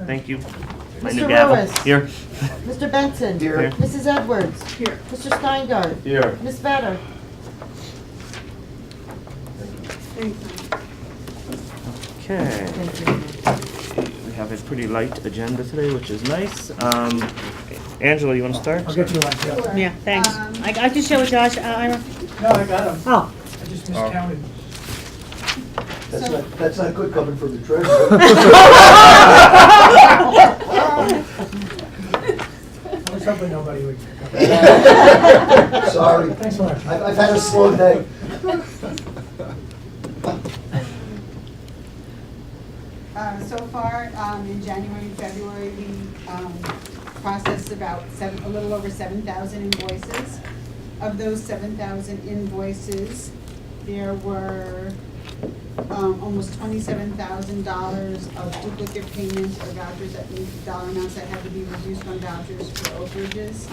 Thank you. My Mr. new gavel. Lewis. Here. Mr. Benson. Here. Mrs. Edwards. Here. Mr. Steingart. Here. Ms. Vedder. Okay. Thank you. We have a pretty light agenda today, which is nice. Angela, you want to start? I'll get you one, yeah. Yeah, thanks. I can share with Josh, Ira. No, I got them. Oh, I just miscounted. That's not good coming from the treasurer. I was hoping nobody would pick up. Sorry. Thanks a lot. I've had a slow day. So far, in January and February, we processed about a little over 7,000 invoices. Of those 7,000 invoices, there were almost $27,000 of duplicate payments or vouchers that need dollar amounts that had to be reduced on vouchers for overages.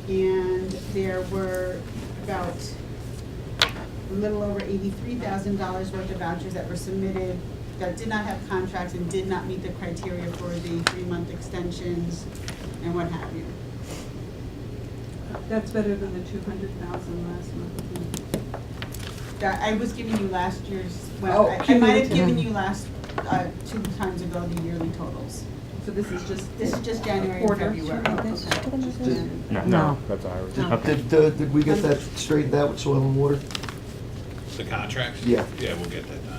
And there were about a little over $83,000 worth of vouchers that were submitted that did not have contracts and did not meet the criteria for the 3-month extensions and what have you. That's better than the 200,000 last month. I was giving you last year's, Oh, well, I might have cumulative. given you last, 2 times ago, the yearly totals. So this is just. This is just January and Quarter. February. No. That's ours. No. Did we get that straightened out with soil and water? The contracts? Yeah. Yeah, we'll get that done.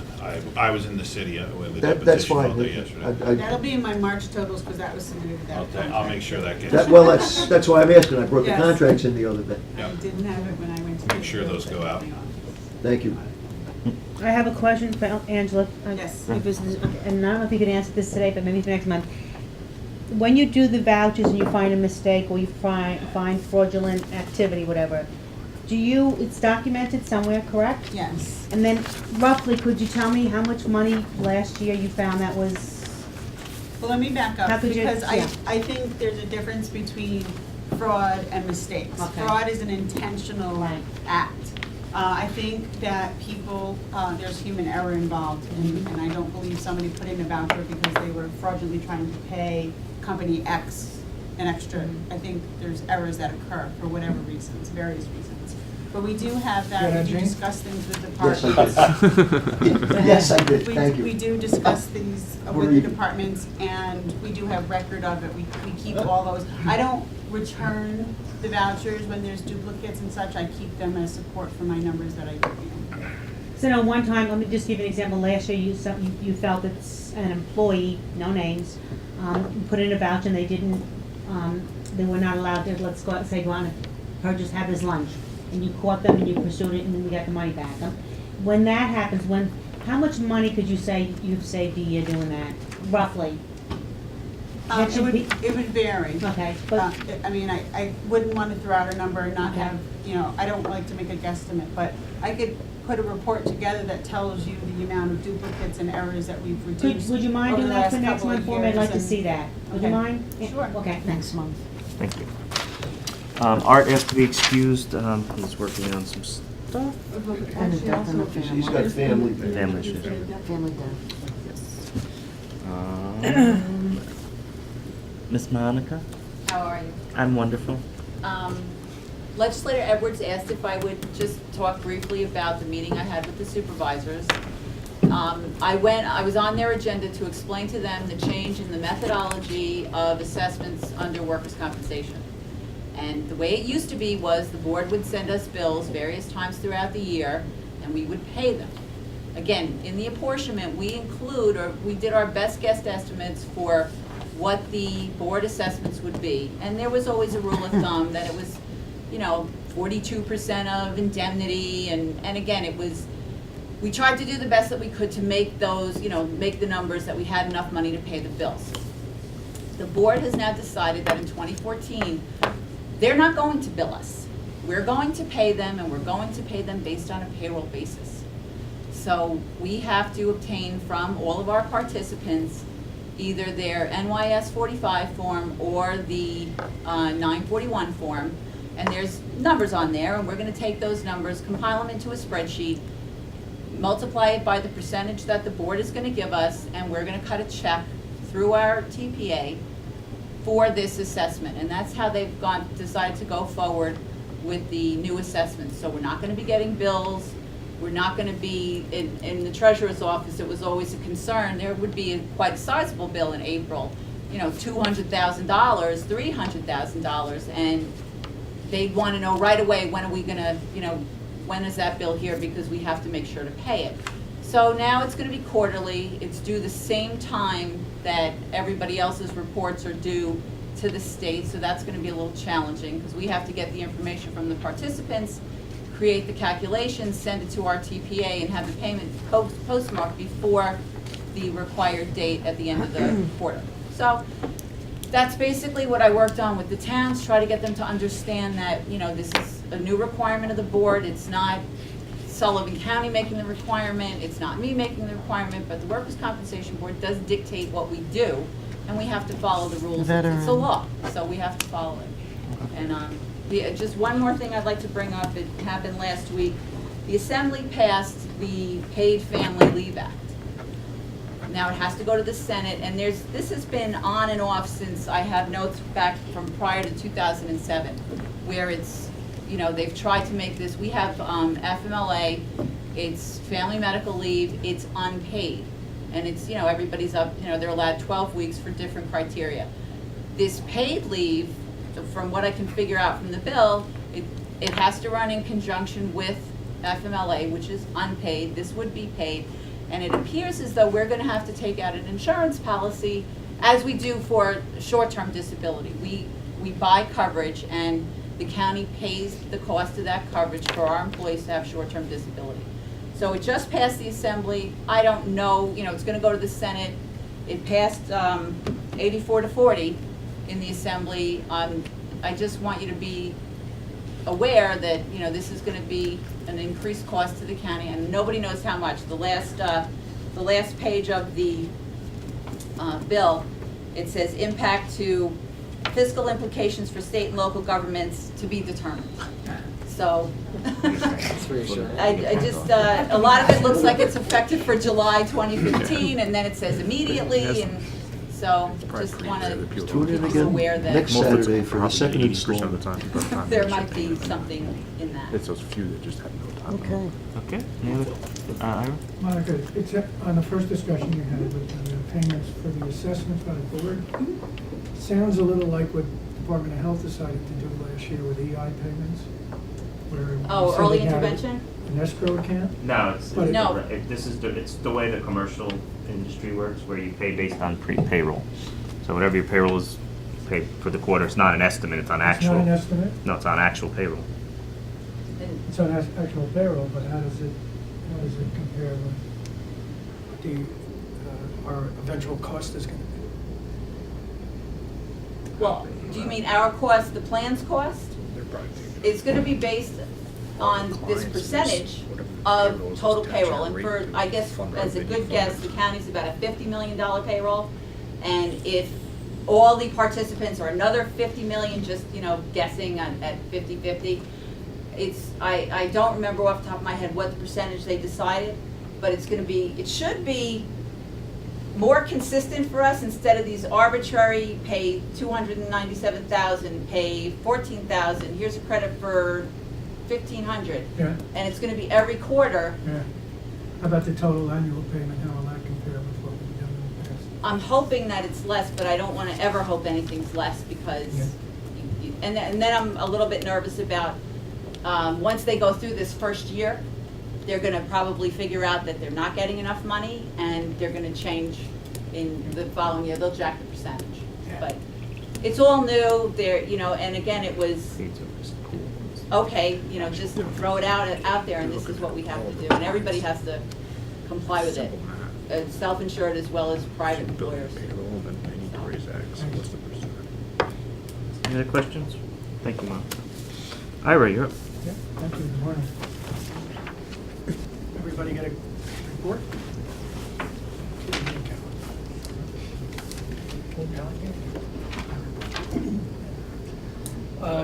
I was in the city with the That's deposition all fine. day yesterday. That'll be in my March totals, because that was submitted with that I'll make sure that gets. That's why I'm asking. I brought the Yes. contracts in the other day. I Yep. didn't have it when I went to. Make sure those go out. Thank you. I have a question for Angela. Yes. If this is- And I don't know if you can answer this today, but maybe for next month. When you do the vouchers and you find a mistake or you find fraudulent activity, whatever, it's documented somewhere, correct? Yes. And then roughly, could you tell me how much money last year you found that was? Well, let me back How up, could you- because yeah. I think there's a difference between fraud and mistakes. Okay. Fraud is an intentional Right. act. I think that people, there's human error involved, and I don't believe somebody put in a voucher because they were fraudulently trying to pay company X an extra. I think there's errors that occur for whatever reasons, various reasons. But we do have that, Yeah, we do Jane? discuss things with Yes, departments. I did. Yes, I did. Thank We you. do discuss these We're with the even. departments, and we do have record of it. We keep all those. I don't return the vouchers when there's duplicates and such. I keep them as support for my numbers that I give you. So no, one time, let me just give you an example. Last year, you felt that an employee, no names, put in a voucher and they were not allowed to, let's go out and say, go on and purchase, have his lunch. And you caught them and you pursued it and then you got the money back. When that happens, how much money could you say you've saved a year doing that, roughly? That should be- It would vary. Okay, but, I mean, I wouldn't want to throw out a number and not Okay. have, I don't like to make a guesstimate, but I could put a report together that tells you the amount of duplicates and errors that we've reduced. would you mind over doing the that for last next couple of month for me? I'd years like to and- see that. Would you Okay. mind? Sure. Okay, Next month. Thank you. Art has to be excused. He's working on some stuff. And a death in the He's got family. Family issues. Family death. Miss Monica? How are you? I'm wonderful. Legislator Edwards asked if I would just talk briefly about the meeting I had with the supervisors. I was on their agenda to explain to them the change in the methodology of assessments under workers' compensation. And the way it used to be was the board would send us bills various times throughout the year, and we would pay them. Again, in the apportionment, we did our best guess estimates for what the board assessments would be. And there was always a rule of thumb that it was, 42% of indemnity, and again, we tried to do the best that we could to make those, make the numbers that we had enough money to pay the bills. The board has now decided that in 2014, they're not going to bill us. We're going to pay them, and we're going to pay them based on a payroll basis. So we have to obtain from all of our participants either their NYS 45 form or the 941 form, and there's numbers on there, and we're going to take those numbers, compile them into a spreadsheet, multiply it by the percentage that the board is going to give us, and we're going to cut a check through our TPA for this assessment, and that's how they've decided to go forward with the new assessments. So we're not gonna be getting bills, we're not gonna be, in the treasurer's office, it was always a concern, there would be quite a sizable bill in April, you know, $200,000, $300,000, and they'd wanna know right away, when are we gonna, you know, when is that bill here, because we have to make sure to pay it. So now it's gonna be quarterly, it's due the same time that everybody else's reports are due to the state, so that's gonna be a little challenging, because we have to get the information from the participants, create the calculations, send it to our TPA, and have the payment postmarked before the required date at the end of the quarter. So that's basically what I worked on with the towns, try to get them to understand that, you know, this is a new requirement of the board, it's not Sullivan County making the requirement, it's not me making the requirement, but the Workers' Compensation Board does dictate what we do, and we have to follow the rules. It's a Veteran. law, so we have to follow it. And just one more thing I'd like to bring up, it happened last week. The Assembly passed the Paid Family Leave Act. Now it has to go to the Senate, and this has been on and off since I have notes back from prior to 2007, where it's, you know, they've tried to make this, we have FMLA, it's family medical leave, it's unpaid. And it's, you know, everybody's up, you know, they're allowed 12 weeks for different criteria. This paid leave, from what I can figure out from the bill, it has to run in conjunction with FMLA, which is unpaid, this would be paid. And it appears as though we're gonna have to take out an insurance policy, as we do for short-term disability. We buy coverage, and the county pays the cost of that coverage for our employees to have short-term disability. So it just passed the Assembly. I don't know, you know, it's gonna go to the Senate. It passed 84-40 in the Assembly. I just want you to be aware that, you know, this is gonna be an increased cost to the county, and nobody knows how much. The last page of the bill, it says impact to fiscal implications for state and local governments to be determined. So, I just, a lot of it looks like it's effective for July 2015, and then it says immediately, and so just wanna Tune in be again aware that next Saturday for the second 80% of installment. the time. there might be something in that. It's those few that just have no time. Okay. Okay, any other, Ira? Monica, except on the first discussion you had with the payments for the assessments by the board, sounds a little like what Department of Health decided to do last year with EI payments, where. Oh, they said early they had intervention? An escrow account? No, But- No. it's the way the commercial industry works, where you pay based on payroll. So whatever your payroll is paid for the quarter, it's not an estimate, it's on actual. It's not an estimate? No, it's on actual payroll. And It's on actual payroll, but how does it compare with what our eventual cost is gonna be? Well, do you mean our cost, the plan's cost? It's gonna be based on this percentage of total payroll, and for, I guess, as a good guess, the county's about a $50 million payroll, and if all the participants are another 50 million, just, you know, guessing at 50-50, it's, I don't remember off the top of my head what the percentage they decided, but it's gonna be, it should be more consistent for us, instead of these arbitrary, pay 297,000, pay 14,000, here's a credit for 1,500. Yeah, And it's gonna be every quarter. yeah. How about the total annual payment, how will that compare with what we've done in the past? I'm hoping that it's less, but I don't wanna ever hope anything's less, because, Yeah. and then I'm a little bit nervous about, once they go through this first year, they're gonna probably figure out that they're not getting enough money, and they're gonna change in the following year, they'll jack the percentage. Yeah. But it's all new, there, you know, and again, it was, okay, you know, just throw it out there, and this is what we have to do, and everybody has to comply with it. Self-insured as well as private employers. Payroll, then any raise X, what's the percent? Any other questions? Thank you, Mark. Ira, you're up. Yeah, thank you, good morning. Everybody get a report?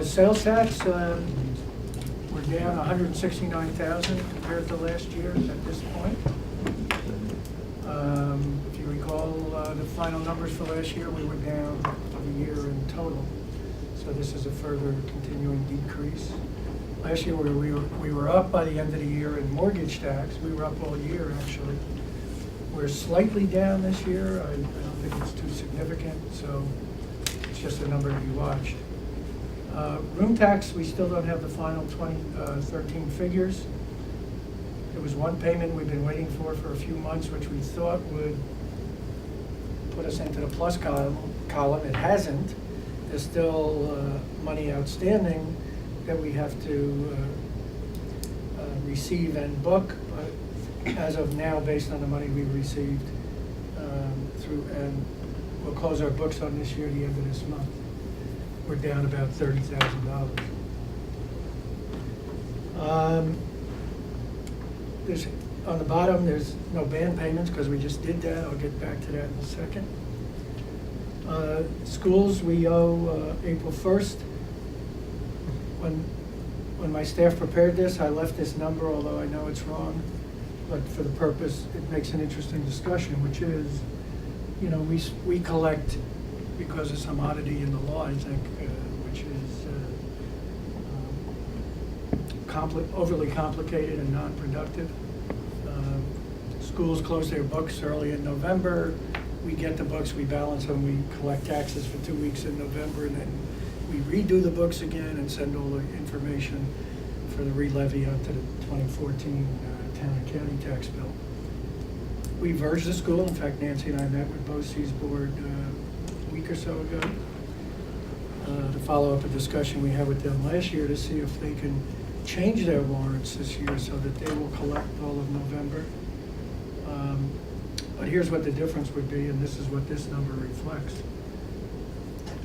Sales tax, we're down 169,000 compared to last year at this point. If you recall, the final numbers for last year, we were down for the year in total. So this is a further continuing decrease. Last year, we were up by the end of the year in mortgage tax. We were up all year, actually. We're slightly down this year. I don't think it's too significant, so it's just a number to be watched. Room tax, we still don't have the final 2013 figures. There was one payment we've been waiting for a few months, which we thought would put us into the plus column. It hasn't. There's still money outstanding that we have to receive and book, but as of now, based on the money we received and we'll close our books on this year at the end of this month, we're down about $30,000. There's, on the bottom, there's no band payments because we just did that. I'll get back to that in a second. Schools, we owe April 1st. When my staff prepared this, I left this number, although I know it's wrong, but for the purpose, it makes an interesting discussion, which is, you know, we collect because of some oddity in the law, I think, which is overly complicated and non-productive. Schools close their books early in November. We get the books, we balance them, we collect taxes for 2 weeks in November, and then we redo the books again and send all the information for the re-levy out to the 2014 town and county tax bill. We urged the school, in fact, Nancy and I met with BOCES board a week or so ago to follow up a discussion we had with them last year to see if they can change their warrants this year so that they will collect all of November. But here's what the difference would be, and this is what this number reflects.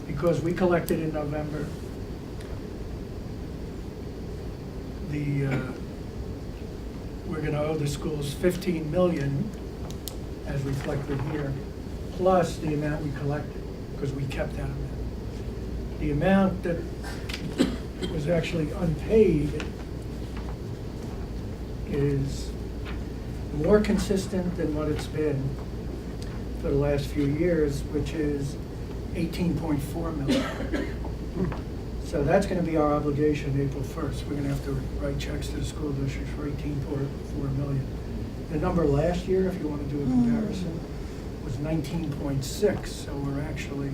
Because we collected in November, we're gonna owe the schools $15 million, as reflected here, plus the amount we collected, because we kept that amount. The amount that was actually unpaid is more consistent than what it's been for the last few years, which is 18.4 million. So that's going to be our obligation April 1st. We're going to have to write checks to the school districts for 18.4 million. The number last year, if you want to do a comparison, was 19.6. So we're actually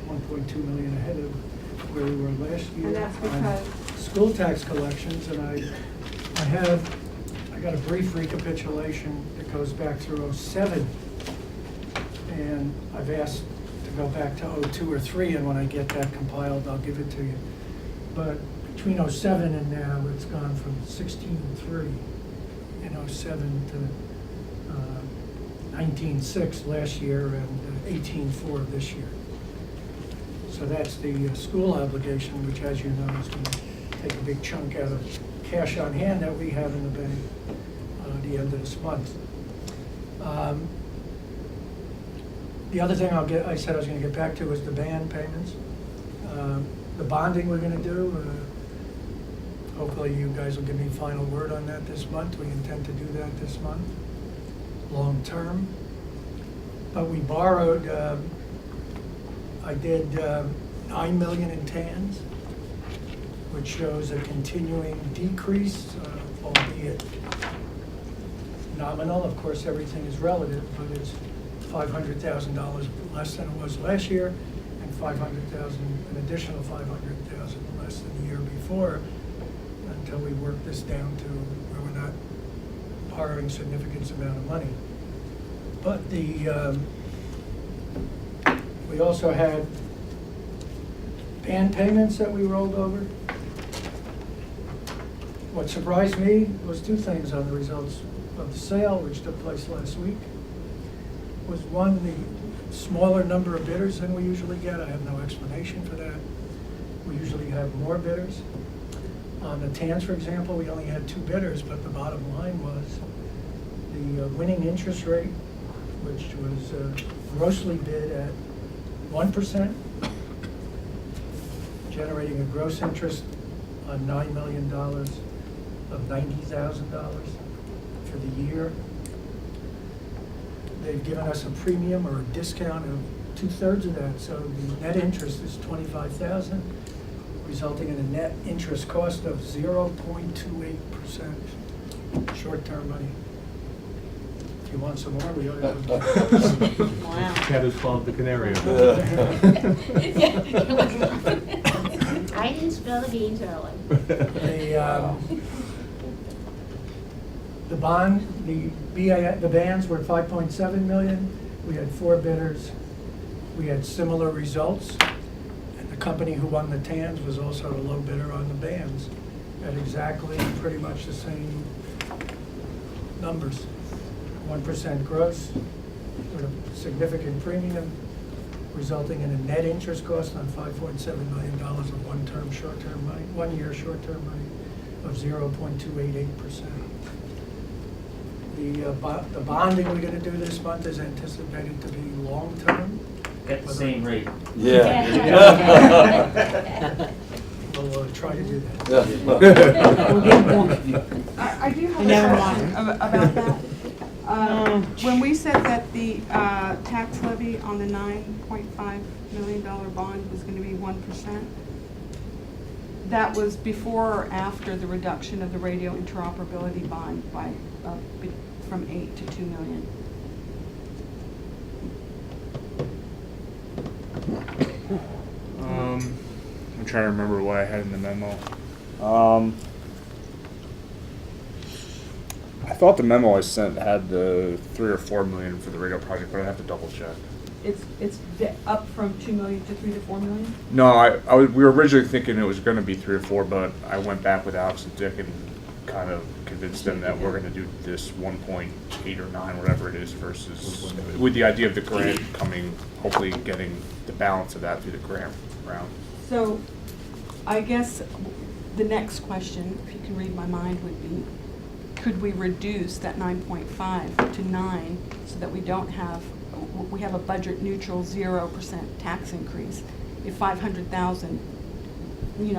1.2 million ahead of where we were last year. And that's because? School tax collections, and I got a brief recapitulation that goes back through '07, and I've asked to go back to '02 or '03, and when I get that compiled, I'll give it to you. But between '07 and now, it's gone from 16.3 in '07 to 19.6 last year and 18.4 this year. So that's the school obligation, which, as you know, is going to take a big chunk out of cash on hand that we have in the bank at the end of this month. The other thing I said I was going to get back to was the band payments. The bonding we're going to do, hopefully you guys will give me final word on that this month. We intend to do that this month, long term. But we borrowed, I did $9 million in TANs, which shows a continuing decrease, albeit nominal. Of course, everything is relative, but it's $500,000 less than it was last year, and an additional $500,000 less than the year before, until we work this down to where we're not borrowing significant amount of money. But we also had band payments that we rolled over. What surprised me was two things on the results of the sale, which took place last week. Was one, the smaller number of bidders than we usually get. I have no explanation for that. We usually have more bidders. On the TANs, for example, we only had 2 bidders, but the bottom line was the winning interest rate, which was grossly bid at 1%, generating a gross interest on $9 million of $90,000 for the year. they've given us a premium or a discount of 2/3 of that, so the net interest is 25,000, resulting in a net interest cost of 0.28% short-term money. If you want some more, we ought to. Wow. Cat is called the canary. I didn't spill the beans early. The bond, the bands were 5.7 million. We had 4 bidders. We had similar results. And the company who won the TANs was also a low bidder on the bands at exactly pretty much the same numbers. 1% gross with a significant premium, resulting in a net interest cost on $5.7 million of one-year short-term money of 0.288%. The bonding we're going to do this month is anticipated to be long-term. At the same rate. Yeah. We'll try to do that. I do have a Never question mind. about that. When we said that the tax levy on the $9.5 million bond was going to be 1%, that was before or after the reduction of the radio interoperability bond by from 8 to 2 million? I'm trying to remember what I had in the memo. I thought the memo I sent had the 3 or 4 million for the radio project, but I have to double check. It's up from 2 million to 3 to 4 million? No, we were originally thinking it was going to be 3 or 4, but I went back with Alex and Dick and kind of convinced them that we're going to do this 1.8 or 9, whatever it is, versus with the idea of the grant coming, hopefully getting the balance of that through the grant round. So I guess the next question, if you can read my mind, would be, could we reduce that 9.5 to 9 so that we don't have, we have a budget neutral 0% tax increase? If 500,000,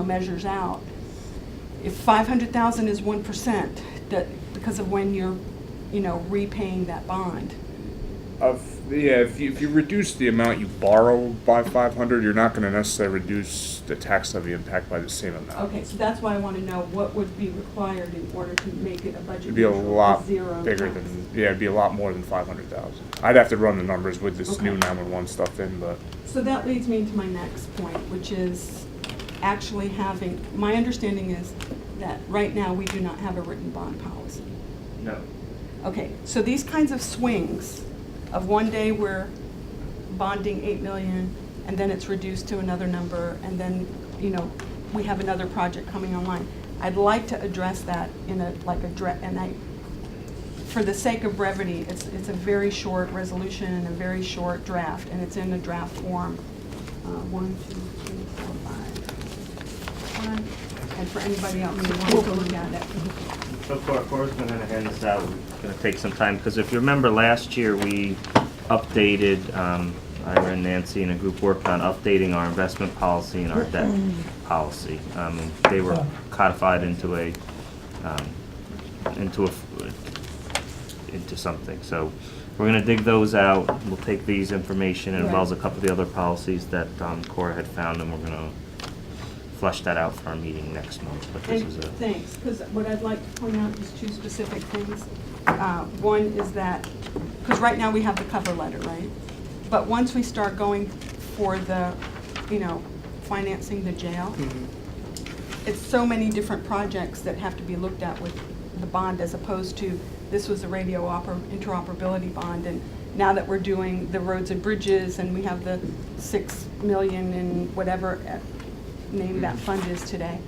measures out, if 500,000 is 1%, that because of when you're, repaying that bond. If you reduce the amount you borrow by 500, you're not going to necessarily reduce the tax levy impact by the same amount. Okay, so that's why I want to know what would be required in order to make it a budget It'd be a neutral, lot zero bigger tax. it'd be a lot more than 500,000. I'd have to run the numbers with this Okay. new 911 stuff in, but So that leads me into my next point, which is actually having, my understanding is that right now we do not have a written bond policy. No. Okay, so these kinds of swings of one day we're bonding 8 million and then it's reduced to another number and then, we have another project coming online. I'd like to address that in for the sake of brevity, it's a very short resolution and a very short draft, and it's in a draft form. 1, 2, 3, 4, 5. And for anybody else who wants to look at it. So Cora's gonna hand this out, it's gonna take some time, because if you remember last year, we updated, Ira and Nancy and a group worked on updating our investment policy and our debt policy. They were codified into something, so we're gonna dig those out, we'll take these information as well as a couple of the other policies that Cora had found, and we're gonna flesh that out for our meeting next month, but this And is a... thanks, because what I'd like to point out is 2 specific things. One is that, because right now we have the cover letter, right? But once we start going for the, financing the jail, it's so many different projects that have to be looked at with the bond, as opposed to, this was a radio interoperability bond, and now that we're doing the roads and bridges, and we have the 6 million in whatever name that fund is today,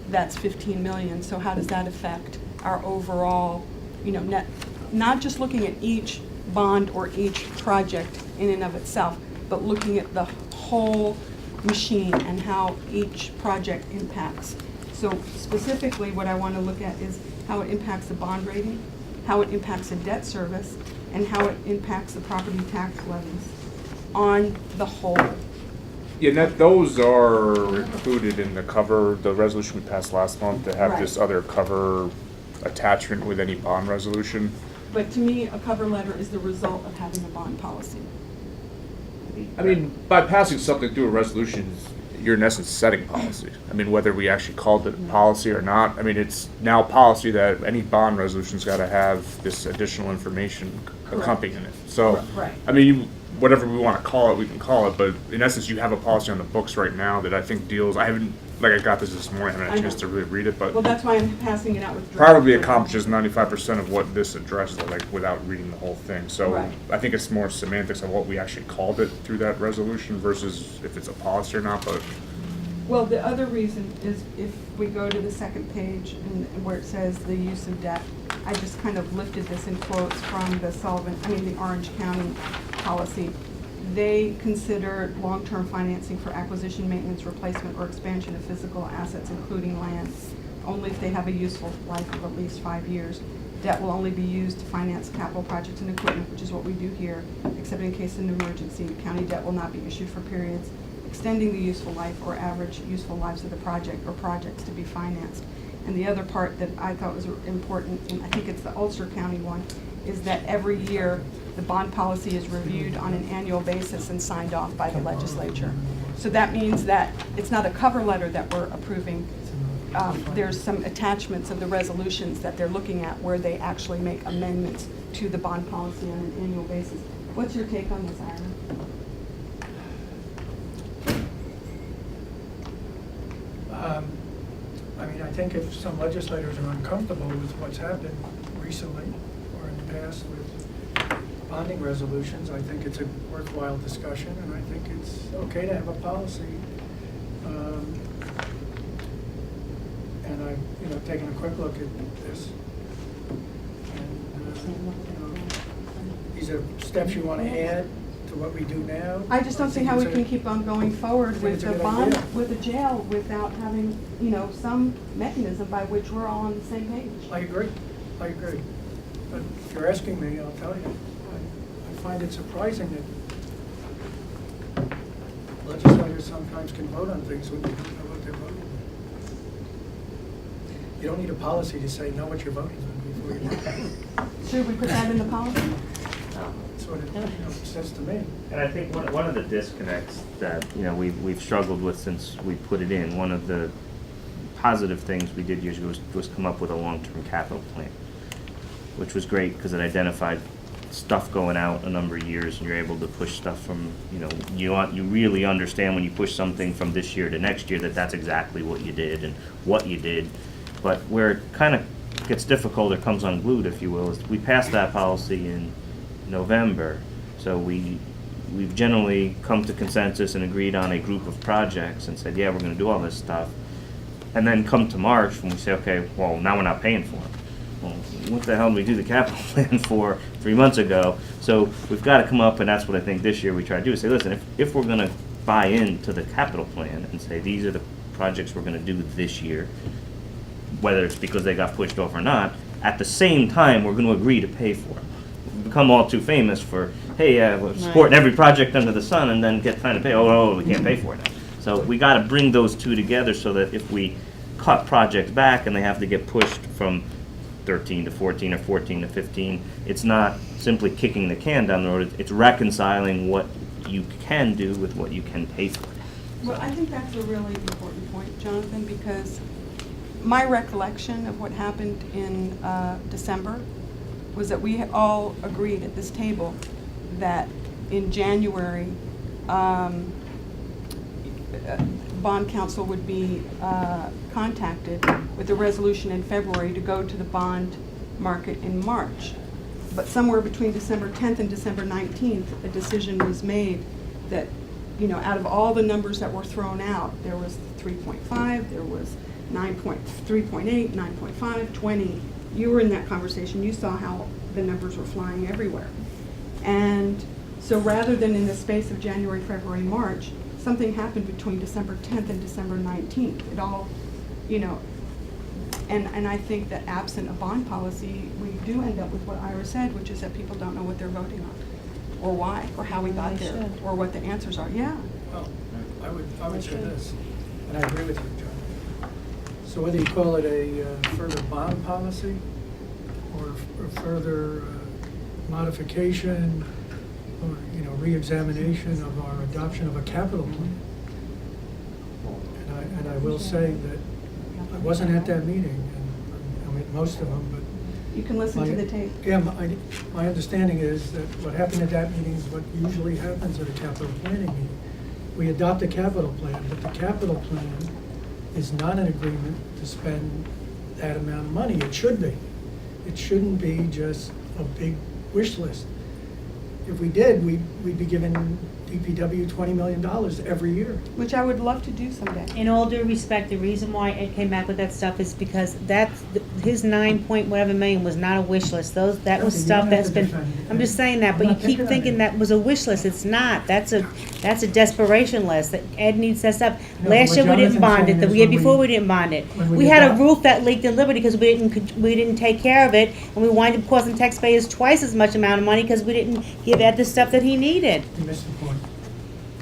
that's 15 million. So how does that affect our overall, net? Not just looking at each bond or each project in and of itself, but looking at the whole machine and how each project impacts. So specifically, what I want to look at is how it impacts the bond rating, how it impacts the debt service, and how it impacts the property tax levies on the whole. yeah, those are included in the cover, the resolution we passed last month to have Right. this other cover attachment with any bond resolution. But to me, a cover letter is the result of having a bond policy. I mean, by passing something through a resolution, you're in essence setting policy. I mean, whether we actually called it policy or not, I mean, it's now policy that any bond resolution's gotta have this additional information accompanying it. So, Right. I mean, whatever we wanna call it, we can call it, but in essence, you have a policy on the books right now that I think deals, I haven't, like, I got this morning, I haven't had a chance to really read it, Well, but that's why I'm passing it out with draft. probably accomplishes 95% of what this addressed, like, without reading the whole thing. So, Right. I think it's more semantics of what we actually called it through that resolution versus if it's a policy or not, but Well, the other reason is if we go to the second page and where it says the use of debt, I just kind of lifted this in quotes from the Sullivan, the Orange County policy. They consider long-term financing for acquisition, maintenance, replacement, or expansion of physical assets, including land, only if they have a useful life of at least 5 years. Debt will only be used to finance capital projects and equipment, which is what we do here, except in case of an emergency. County debt will not be issued for periods extending the useful life or average useful lives of the project or projects to be financed. And the other part that I thought was important, and I think it's the Ulster County one, is that every year the bond policy is reviewed on an annual basis and signed off by the legislature. So that means that it's not a cover letter that we're approving. There's some attachments of the resolutions that they're looking at where they actually make amendments to the bond policy on an annual basis. What's your take on this, Ira? I mean, I think if some legislators are uncomfortable with what's happened recently or in the past with bonding resolutions, I think it's a worthwhile discussion, and I think it's okay to have a policy. And I've, taken a quick look at this. And, these are steps you want to add to what we do now. I just don't see how we think it's can keep on going forward think with it's a the good bond, idea. with the jail, without having, some mechanism by which we're all on the same page. I agree. But if you're asking me, I'll tell you, I find it surprising that legislators sometimes can vote on things when they don't know what they're voting on. You don't need a policy to say, know what you're voting on before you vote. Should we put that in the policy? That's what it says to me. And I think one of the disconnects that, we've struggled with since we put it in, one of the positive things we did years ago was come up with a long-term capital plan, which was great because it identified stuff going out a number of years, and you're able to push stuff from, you really understand when you push something from this year to next year that that's exactly what you did and what you did. But where it kind of gets difficult or comes unglued, if you will, is we passed that policy in November, so we've generally come to consensus and agreed on a group of projects and said, yeah, we're going to do all this stuff. And then come to March when we say, okay, well, now we're not paying for it. Well, what the hell did we do the capital plan for 3 months ago? So we've got to come up, and that's what I think this year we try to do, is say, listen, if we're going to buy into the capital plan and say these are the projects we're going to do this year, whether it's because they got pushed off or not, at the same time, we're going to agree to pay for it. We've become all too famous for, hey, we're supporting every project under the sun, and then get time to pay. Oh, we can't pay for it now. So we got to bring those two together so that if we cut projects back and they have to get pushed from 13 to 14 or 14 to 15, it's not simply kicking the can down the road. It's reconciling what you can do with what you can pay for. Well, I think that's a really important point, Jonathan, because my recollection of what happened in December was that we all agreed at this table that in January, bond counsel would be contacted with a resolution in February to go to the bond market in March. But somewhere between December 10th and December 19th, a decision was made that, out of all the numbers that were thrown out, there was 3.5, there was 3.8, 9.5, 20. You were in that conversation. You saw how the numbers were flying everywhere. And so rather than in the space of January, February, March, something happened between December 10th and December 19th. It all, and I think that absent a bond policy, we do end up with what Ira said, which is that people don't know what they're voting on, or why, or how we got there, or what the answers are. Yeah. Well, I would say this, and I agree with you, John. So whether you call it a further bond policy or further modification or, re-examination of our adoption of a capital plan. And I will say that I wasn't at that meeting, and I'm at most of them, but You can listen to the tape. yeah, my understanding is that what happened at that meeting is what usually happens at a capital planning meeting. We adopt a capital plan, but the capital plan is not an agreement to spend that amount of money. It should be. It shouldn't be just a big wish list. If we did, we'd be giving DPW $20 million every year. Which I would love to do someday. In all due respect, the reason why Ed came back with that stuff is because his 9 point whatever million was not a wish list. That was Okay, you stuff don't that's have to been, defend it. I'm just saying that, I'm but you not keep picking on thinking you. that was a wish list. It's not. That's a desperation list. That Ed needs that stuff. No, Last what year we didn't Jonathan's bond it. saying The is year when before we- we didn't bond it. when we We had a adopt- roof that leaked in Liberty because we didn't take care of it, and we wind up costing taxpayers twice as much amount of money because we didn't give Ed the stuff that he needed. You missed the point.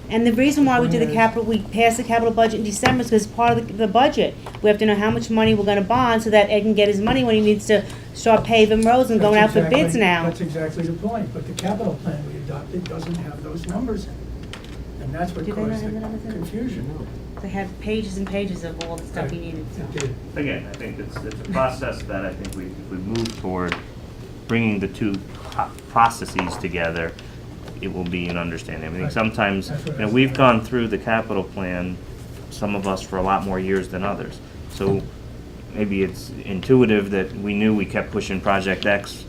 And the reason why we did the Point is- capital, we passed the capital budget in December is because part of the budget. We have to know how much money we're gonna bond so that Ed can get his money when he needs to start paving roads and going out That's for bids exactly- now. That's exactly the point, but the capital plan we adopted doesn't have those numbers in it. And that's what Do they not caused have the the numbers in it? confusion. They had pages and pages of all the stuff he needed, It so. did. Again, I think it's a process that I think if we move toward bringing the two processes together, it will be an understanding. I mean, Right. sometimes, That's what I we've said. gone through the capital plan, some of us for a lot more years than others. So maybe it's intuitive that we knew we kept pushing Project X,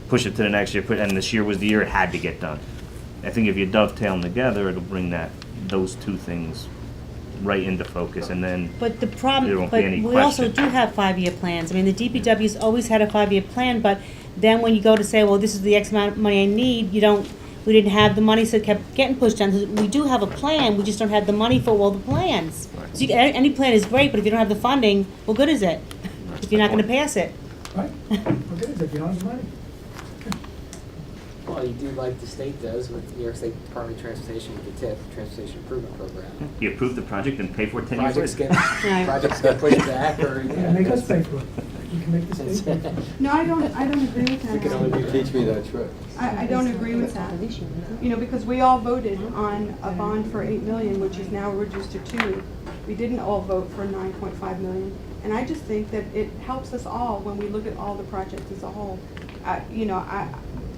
push it to the next year, and this year was the year it had to get done. I think if you dovetail them together, it'll bring those two things right into focus, and then But the There problem, won't but be any we also question. do have 5-year plans. I mean, the DPW's always had a 5-year plan, but then when you go to say, well, this is the X amount of money I need, we didn't have the money, so it kept getting pushed down. So we do have a plan, we just don't have the money for all the plans. So any plan is great, but if you don't have the funding, what good is it? If you're not gonna pass it. Right? Okay, if you don't have the money. Well, you do like the state does with New York State Department of Transportation with the TIP, Transportation Improvement Program. you approve the project and pay for it 10 years Projects later. Right. projects get pushed back or, Yeah, make us pay for it. You can make the state pay for it. No, I don't agree with that. You can only do Teach me that trick. I don't agree with that. Because we all voted on a bond for 8 million, which is now reduced to 2. We didn't all vote for 9.5 million. And I just think that it helps us all when we look at all the projects as a whole.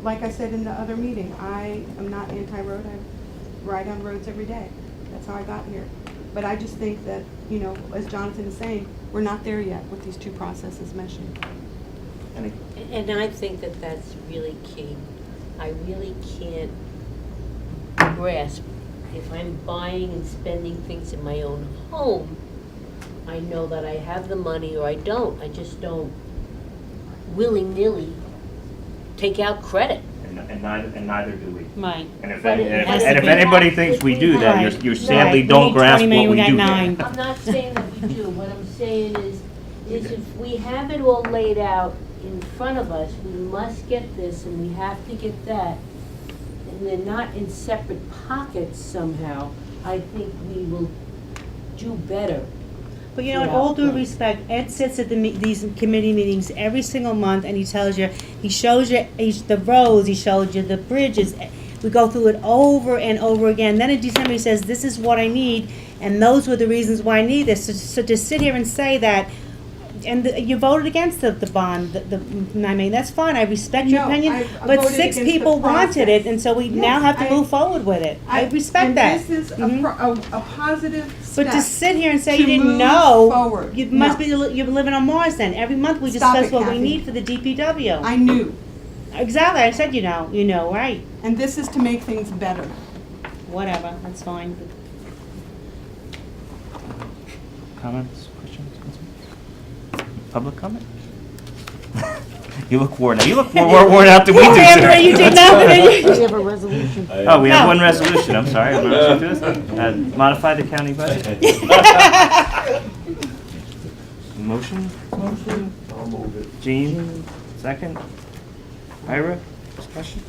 Like I said in the other meeting, I am not anti-road. I ride on roads every day. That's how I got here. But I just think that, as Jonathan is saying, we're not there yet with these two processes mentioned. And I think that that's really key. I really can't grasp, if I'm buying and spending things in my own home, I know that I have the money or I don't. I just don't willy-nilly take out credit. And neither do we. Right. And if But it has and to if be- anybody thinks we do that, Right. you sadly Right. don't We need grasp 20 what million, we we got do. 9. I'm not saying that we do. What I'm saying is if we have it all laid out in front of us, we must get this and we have to get that, and they're not in separate pockets somehow, I think we will do better. But in all due respect, Ed sits at these committee meetings every single month and he shows you the roads, he shows you the bridges. We go through it over and over again. Then in December he says, this is what I need, and those were the reasons why I need this. So to sit here and say that, and you voted against the bond, I mean, that's fine, I respect your No, opinion, I but voted 6 against the people wanted it, process. and so we Yes, now have to I- move forward with it. I respect that. And this is Mhm. a positive step. But to sit here and say to you didn't move know, forward. you must No. be, you're living on Mars then. Every month we Stop discuss it, what we Kathy. need for the DPW. I knew, Exactly, I said you know, right. and this is to make things better. Whatever, that's fine. Comments, questions, concerns? Public comment? You look worn out. You look more worn out than we do Amber, today. you did nothing. We have a resolution. Oh, we have No. one resolution, I'm sorry. I'm not supposed to do this. Modify the county budget. Motion? Motion? I'll move it. Jean, second. Ira, discussion?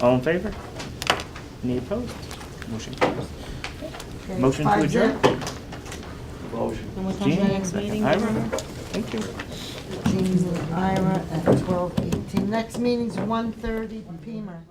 All in favor? Any opposed? Motion carries. Motion to adjourn? Motion. And what time's our Jean, next second. meeting? Ira, thank you. 18 with Ira at 12:18. Next meeting's 1:30 Pemer.